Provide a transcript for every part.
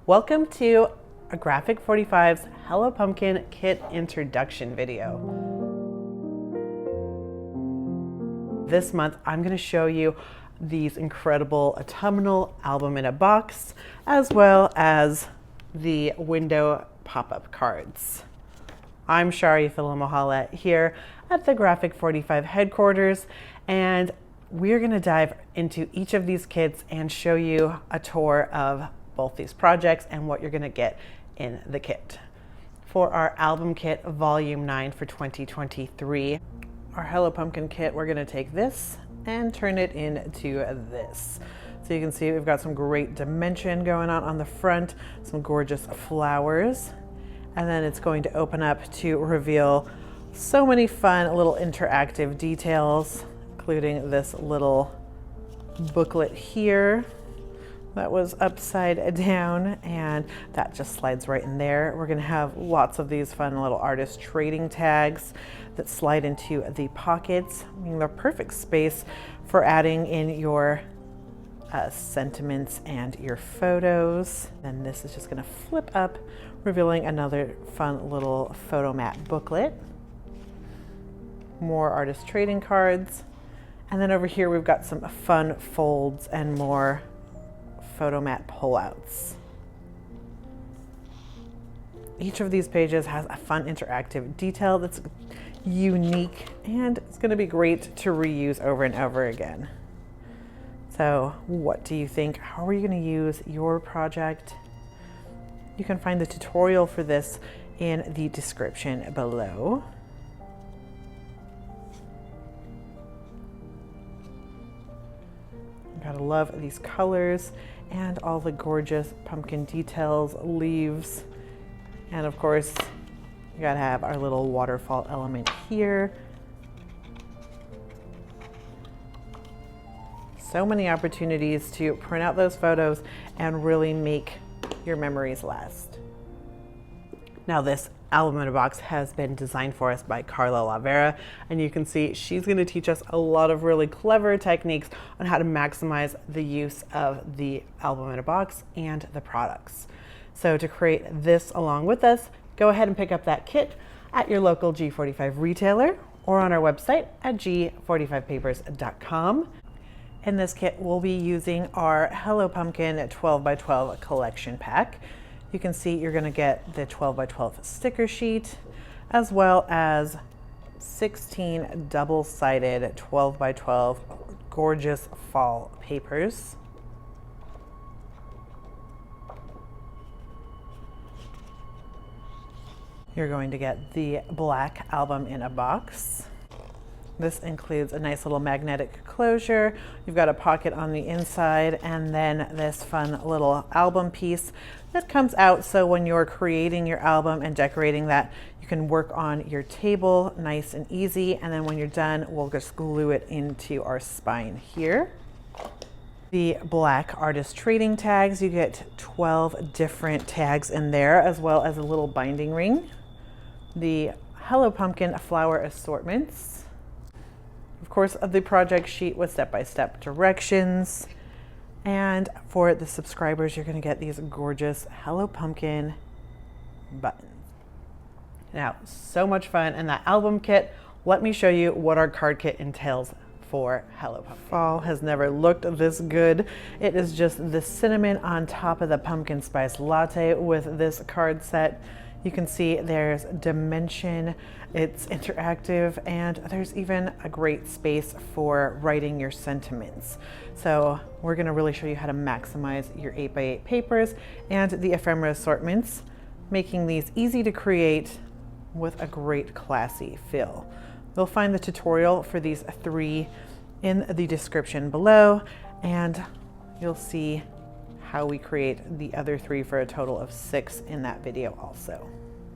Welcome to a Graphic 45's Hello Pumpkin kit introduction video. This month I'm going to show you these incredible autumnal album in a box, as well as the window pop-up cards. I'm Charee Filimoehala here at the Graphic 45 headquarters, and we're going to dive into each of these kits and show you a tour of both these projects and what you're going to get in the kit. For our album kit volume 9 for 2023, our Hello Pumpkin kit, we're going to take this and turn it into this. So you can see we've got some great dimension going on the front, some gorgeous flowers, and then it's going to open up to reveal so many fun little interactive details, including this little booklet here that was upside down, and that just slides right in there. We're gonna have lots of these fun little artist trading tags that slide into the pockets. I mean, they're perfect space for adding in your sentiments and your photos. And this is just gonna flip up, revealing another fun little photo mat booklet. More artist trading cards. And then over here, we've got some fun folds and more photo mat pullouts. Each of these pages has a fun interactive detail that's unique, and it's going to be great to reuse over and over again. So what do you think? How are you going to use your project? You can find the tutorial for this in the description below. Gotta love these colors and all the gorgeous pumpkin details, leaves, and of course, you gotta have our little waterfall element here. So many opportunities to print out those photos and really make your memories last. Now this album in a box has been designed for us by Carla Lavera, and you can see she's going to teach us a lot of really clever techniques on how to maximize the use of the album in a box and the products. So to create this along with us, go ahead and pick up that kit at your local G45 retailer or on our website at g45papers.com. In this kit, we'll be using our Hello Pumpkin 12x12 collection pack. You can see you're going to get the 12x12 sticker sheet, as well as 16 double-sided 12x12 gorgeous fall papers. You're going to get the black album in a box. This includes a nice little magnetic closure. You've got a pocket on the inside, and then this fun little album piece that comes out, so when you're creating your album and decorating that, you can work on your table nice and easy, and then when you're done, we'll just glue it into our spine here. The black artist trading tags, you get 12 different tags in there, as well as a little binding ring. The Hello Pumpkin flower assortments. Of course, the project sheet with step-by-step directions. And for the subscribers, you're going to get these gorgeous Hello Pumpkin buttons. Now, so much fun in that album kit. Let me show you what our card kit entails for Hello Pumpkin. Fall has never looked this good. It is just the cinnamon on top of the pumpkin spice latte with this card set. You can see there's dimension, it's interactive, and there's even a great space for writing your sentiments. So we're gonna really show you how to maximize your 8x8 papers and the ephemera assortments, making these easy to create with a great classy feel. You'll find the tutorial for these 3 in the description below, and you'll see how we create the other 3 for a total of 6 in that video also.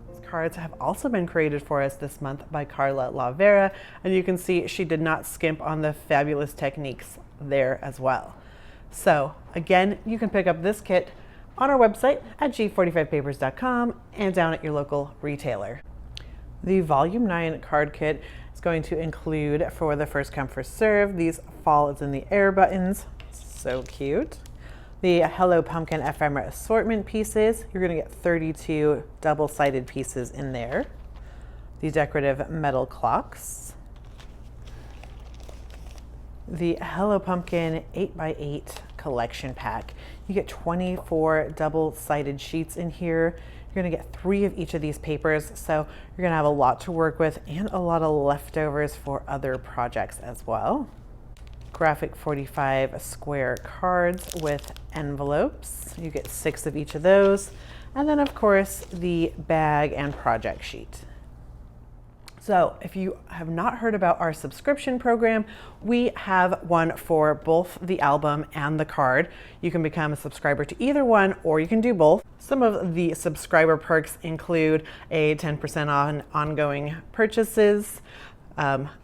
These cards have also been created for us this month by Carla Lavera, and you can see she did not skimp on the fabulous techniques there as well. So again, you can pick up this kit on our website at g45papers.com and down at your local retailer. The volume 9 card kit is going to include, for the first come first serve, these fall is in the air buttons. So cute. The Hello Pumpkin ephemera assortment pieces, you're going to get 32 double-sided pieces in there. The decorative metal clocks. The Hello Pumpkin 8x8 collection pack. You get 24 double-sided sheets in here. You're going to get 3 of each of these papers, so you're going to have a lot to work with and a lot of leftovers for other projects as well. Graphic 45 square cards with envelopes. You get 6 of each of those. And then of course the bag and project sheet. So if you have not heard about our subscription program, we have one for both the album and the card. You can become a subscriber to either one, or you can do both. Some of the subscriber perks include a 10% on ongoing purchases,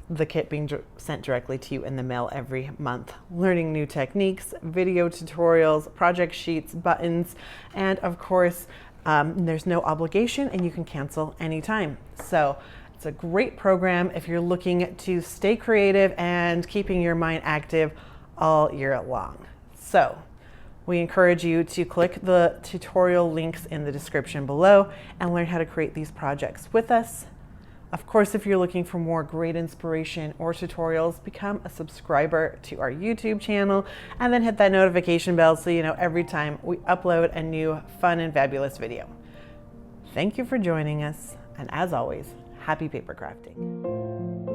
the kit being sent directly to you in the mail every month, learning new techniques, video tutorials, project sheets, buttons, and of course, there's no obligation and you can cancel anytime. So it's a great program if you're looking to stay creative and keeping your mind active all year long. So we encourage you to click the tutorial links in the description below and learn how to create these projects with us. Of course, if you're looking for more great inspiration or tutorials, become a subscriber to our YouTube channel and then hit that notification bell so you know every time we upload a new fun and fabulous video. Thank you for joining us, and as always, happy paper crafting.